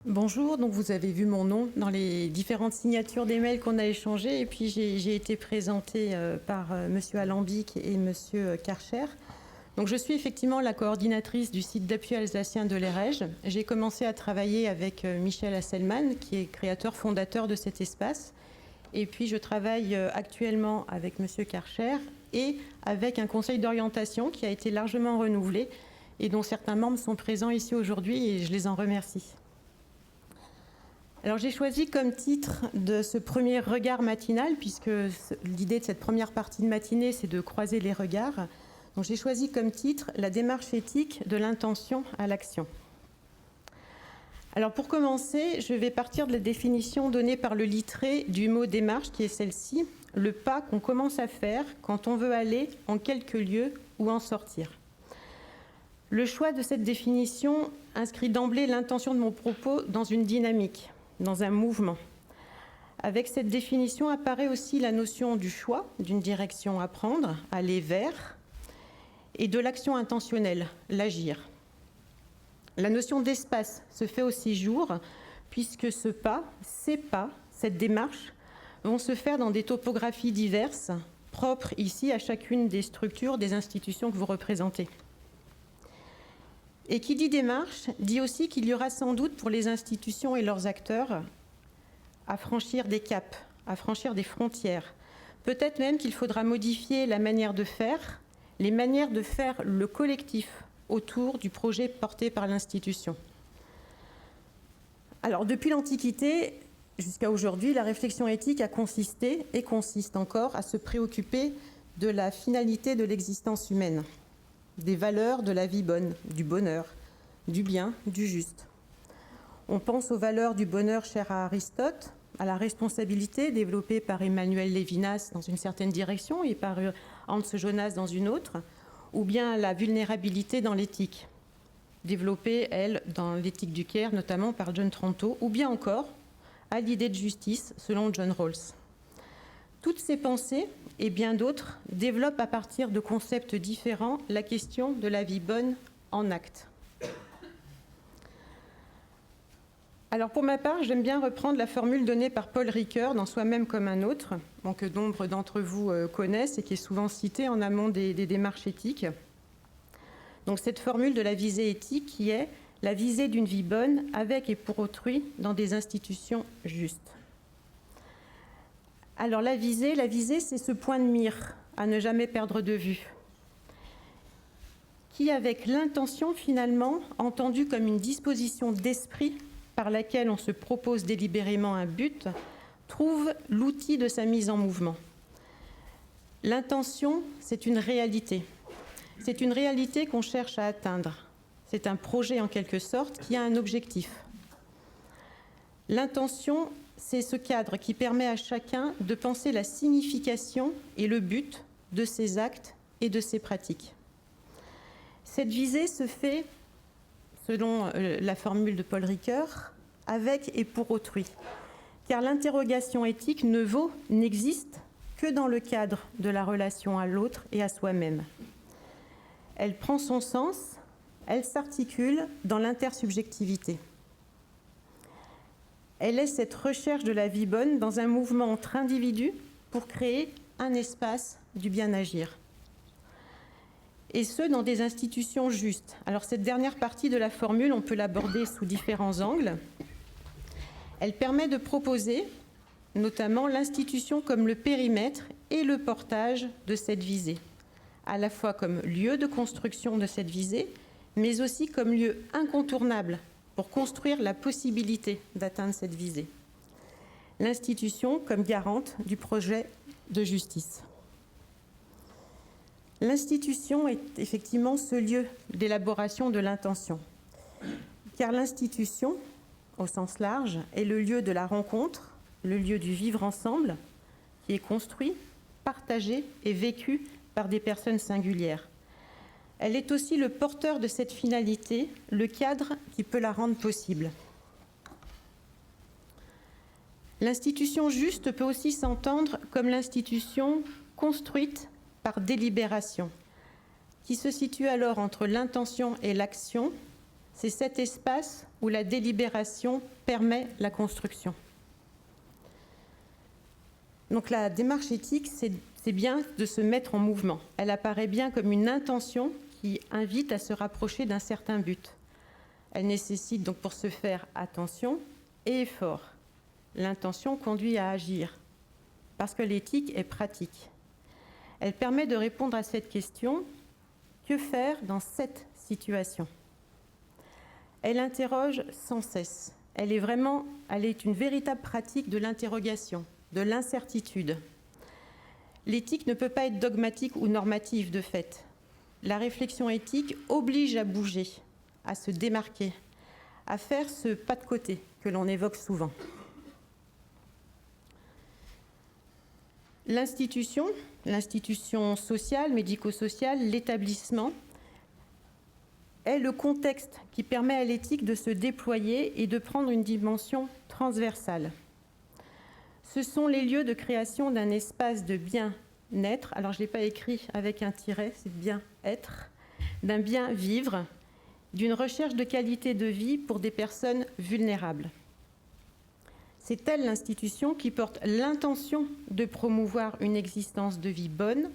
Bonjour, donc vous avez vu mon nom dans les différentes signatures des mails qu'on a échangés et puis j'ai été présentée par Monsieur Alambic et Monsieur Karcher. Donc je suis effectivement la coordinatrice du site d'appui alsacien de l'Erège. J'ai commencé à travailler avec Michel Hasselmann, qui est créateur fondateur de cet espace. Et puis je travaille actuellement avec Monsieur Karcher et avec un conseil d'orientation qui a été largement renouvelé et dont certains membres sont présents ici aujourd'hui et je les en remercie. Alors j'ai choisi comme titre de ce premier regard matinal, puisque l'idée de cette première partie de matinée, c'est de croiser les regards. Donc j'ai choisi comme titre « La démarche éthique de l'intention à l'action ». Alors pour commencer, je vais partir de la définition donnée par le littré du mot démarche, qui est celle-ci, le pas qu'on commence à faire quand on veut aller en quelque lieu ou en sortir. Le choix de cette définition inscrit d'emblée l'intention de mon propos dans une dynamique, dans un mouvement. Avec cette définition apparaît aussi la notion du choix, d'une direction à prendre, aller vers, et de l'action intentionnelle, l'agir. La notion d'espace se fait aussi jour, puisque ce pas, ces pas, cette démarche, vont se faire dans des topographies diverses, propres ici à chacune des structures, des institutions que vous représentez. Et qui dit démarche, dit aussi qu'il y aura sans doute pour les institutions et leurs acteurs à franchir des caps, à franchir des frontières. Peut-être même qu'il faudra modifier la manière de faire, les manières de faire le collectif autour du projet porté par l'institution. Alors, depuis l'Antiquité jusqu'à aujourd'hui, la réflexion éthique a consisté et consiste encore à se préoccuper de la finalité de l'existence humaine, des valeurs de la vie bonne, du bonheur, du bien, du juste. On pense aux valeurs du bonheur chères à Aristote, à la responsabilité développée par Emmanuel Lévinas dans une certaine direction et par Hans Jonas dans une autre, ou bien à la vulnérabilité dans l'éthique, développée, elle, dans l'éthique du Caire, notamment par John Tronto, ou bien encore à l'idée de justice, selon John Rawls. Toutes ces pensées, et bien d'autres, développent à partir de concepts différents la question de la vie bonne en acte. Alors pour ma part, j'aime bien reprendre la formule donnée par Paul Ricoeur dans Soi-même comme un autre, que nombre d'entre vous connaissent et qui est souvent citée en amont des démarches éthiques. Donc cette formule de la visée éthique qui est la visée d'une vie bonne avec et pour autrui dans des institutions justes. Alors la visée, c'est ce point de mire à ne jamais perdre de vue, qui avec l'intention finalement entendue comme une disposition d'esprit par laquelle on se propose délibérément un but, trouve l'outil de sa mise en mouvement. L'intention, c'est une réalité. C'est une réalité qu'on cherche à atteindre. C'est un projet en quelque sorte qui a un objectif. L'intention, c'est ce cadre qui permet à chacun de penser la signification et le but de ses actes et de ses pratiques. Cette visée se fait, selon la formule de Paul Ricoeur, avec et pour autrui, car l'interrogation éthique ne vaut, n'existe que dans le cadre de la relation à l'autre et à soi-même. Elle prend son sens, elle s'articule dans l'intersubjectivité. Elle est cette recherche de la vie bonne dans un mouvement entre individus pour créer un espace du bien agir. Et ce, dans des institutions justes. Alors cette dernière partie de la formule, on peut l'aborder sous différents angles. Elle permet de proposer, notamment, l'institution comme le périmètre et le portage de cette visée, à la fois comme lieu de construction de cette visée, mais aussi comme lieu incontournable pour construire la possibilité d'atteindre cette visée. L'institution comme garante du projet de justice. L'institution est effectivement ce lieu d'élaboration de l'intention, car l'institution, au sens large, est le lieu de la rencontre, le lieu du vivre ensemble, qui est construit, partagé et vécu par des personnes singulières. Elle est aussi le porteur de cette finalité, le cadre qui peut la rendre possible. L'institution juste peut aussi s'entendre comme l'institution construite par délibération, qui se situe alors entre l'intention et l'action, C'est cet espace où la délibération permet la construction. Donc la démarche éthique, c'est bien de se mettre en mouvement. Elle apparaît bien comme une intention qui invite à se rapprocher d'un certain but. Elle nécessite donc pour ce faire attention et effort. L'intention conduit à agir, parce que l'éthique est pratique. Elle permet de répondre à cette question, que faire dans cette situation ? Elle interroge sans cesse. Elle est une véritable pratique de l'interrogation, de l'incertitude. L'éthique ne peut pas être dogmatique ou normative de fait. La réflexion éthique oblige à bouger, à se démarquer, à faire ce pas de côté que l'on évoque souvent. L'institution sociale, médico-sociale, l'établissement, est le contexte qui permet à l'éthique de se déployer et de prendre une dimension transversale. Ce sont les lieux de création d'un espace de bien-être, alors je ne l'ai pas écrit avec un tiret, c'est bien-être, d'un bien-vivre, d'une recherche de qualité de vie pour des personnes vulnérables. C'est elle l'institution qui porte l'intention de promouvoir une existence de vie bonne,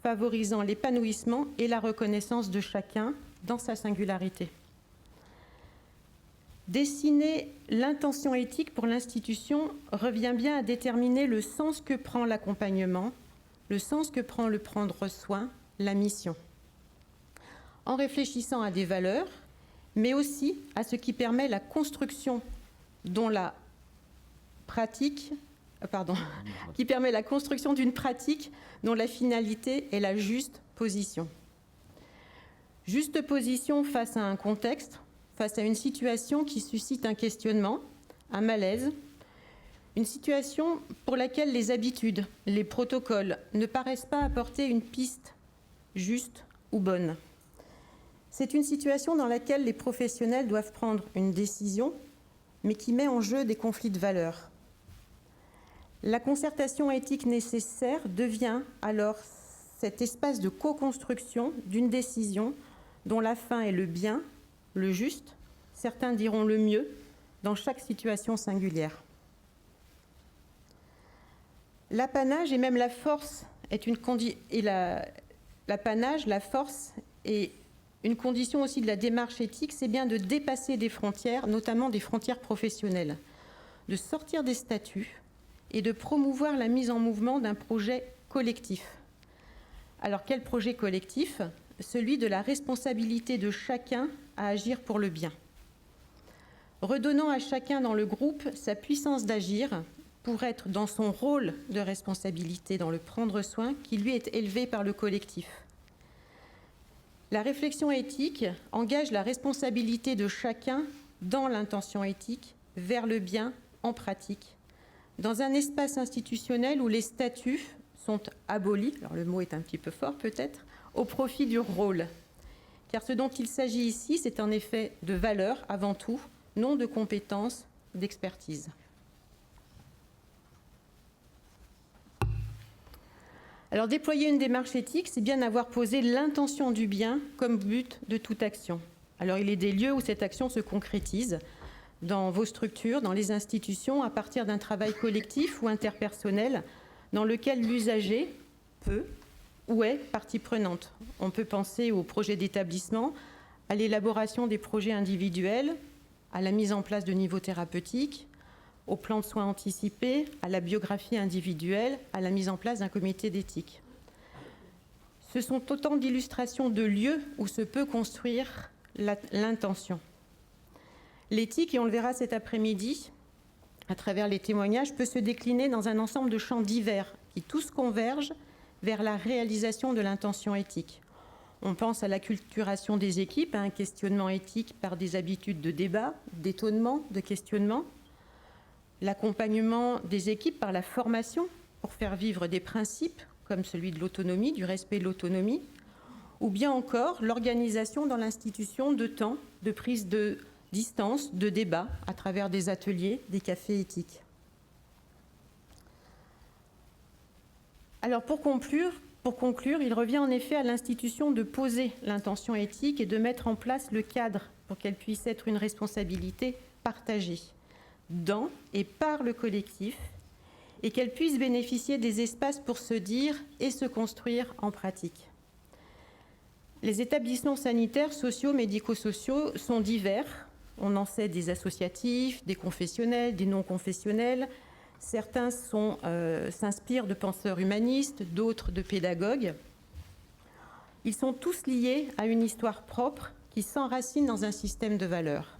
favorisant l'épanouissement et la reconnaissance de chacun dans sa singularité. Dessiner l'intention éthique pour l'institution revient bien à déterminer le sens que prend l'accompagnement, le sens que prend le prendre soin, la mission. En réfléchissant à des valeurs, mais aussi à ce qui permet la construction d'une pratique dont la finalité est la juste position. Juste position face à un contexte, face à une situation qui suscite un questionnement, un malaise, une situation pour laquelle les habitudes, les protocoles ne paraissent pas apporter une piste juste ou bonne. C'est une situation dans laquelle les professionnels doivent prendre une décision, mais qui met en jeu des conflits de valeurs. La concertation éthique nécessaire devient alors cet espace de co-construction d'une décision dont la fin est le bien, le juste, certains diront le mieux, dans chaque situation singulière. L'apanage et même la force l'apanage, la force et une condition aussi de la démarche éthique, c'est bien de dépasser des frontières, notamment des frontières professionnelles, de sortir des statuts et de promouvoir la mise en mouvement d'un projet collectif. Alors quel projet collectif ? Celui de la responsabilité de chacun à agir pour le bien. Redonnant à chacun dans le groupe sa puissance d'agir pour être dans son rôle de responsabilité, dans le prendre soin, qui lui est élevé par le collectif. La réflexion éthique engage la responsabilité de chacun dans l'intention éthique vers le bien en pratique, dans un espace institutionnel où les statuts sont abolis, alors le mot est un petit peu fort peut-être, au profit du rôle. Car ce dont il s'agit ici, c'est en effet de valeurs avant tout, non de compétences, d'expertise. Alors déployer une démarche éthique, c'est bien avoir posé l'intention du bien comme but de toute action. Alors il est des lieux où cette action se concrétise, dans vos structures, dans les institutions, à partir d'un travail collectif ou interpersonnel, dans lequel l'usager peut ou est partie prenante. On peut penser au projet d'établissement, à l'élaboration des projets individuels, à la mise en place de niveaux thérapeutiques, au plan de soins anticipés, à la biographie individuelle, à la mise en place d'un comité d'éthique. Ce sont autant d'illustrations de lieux où se peut construire l'intention. L'éthique, et on le verra cet après-midi, à travers les témoignages, peut se décliner dans un ensemble de champs divers qui tous convergent vers la réalisation de l'intention éthique. On pense à l'acculturation des équipes, à un questionnement éthique par des habitudes de débat, d'étonnement, de questionnement, l'accompagnement des équipes par la formation pour faire vivre des principes comme celui de l'autonomie, du respect de l'autonomie, ou bien encore l'organisation dans l'institution de temps, de prise de distance, de débat à travers des ateliers, des cafés éthiques. Alors pour conclure, il revient en effet à l'institution de poser l'intention éthique et de mettre en place le cadre pour qu'elle puisse être une responsabilité partagée dans et par le collectif, et qu'elle puisse bénéficier des espaces pour se dire et se construire en pratique. Les établissements sanitaires, sociaux, médico-sociaux sont divers. On en sait des associatifs, des confessionnels, des non-confessionnels. Certains s'inspirent de penseurs humanistes, d'autres de pédagogues. Ils sont tous liés à une histoire propre qui s'enracine dans un système de valeurs.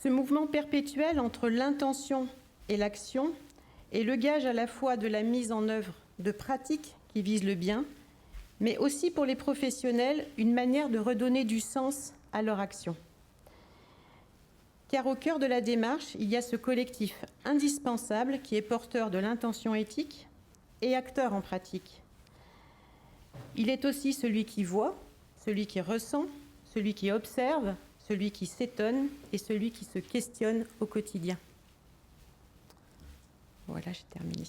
Ce mouvement perpétuel entre l'intention et l'action est le gage à la fois de la mise en œuvre de pratiques qui visent le bien, mais aussi pour les professionnels une manière de redonner du sens à leur action. Car au cœur de la démarche, il y a ce collectif indispensable qui est porteur de l'intention éthique et acteur en pratique. Il est aussi celui qui voit, celui qui ressent, celui qui observe, celui qui s'étonne et celui qui se questionne au quotidien. Voilà, j'ai terminé.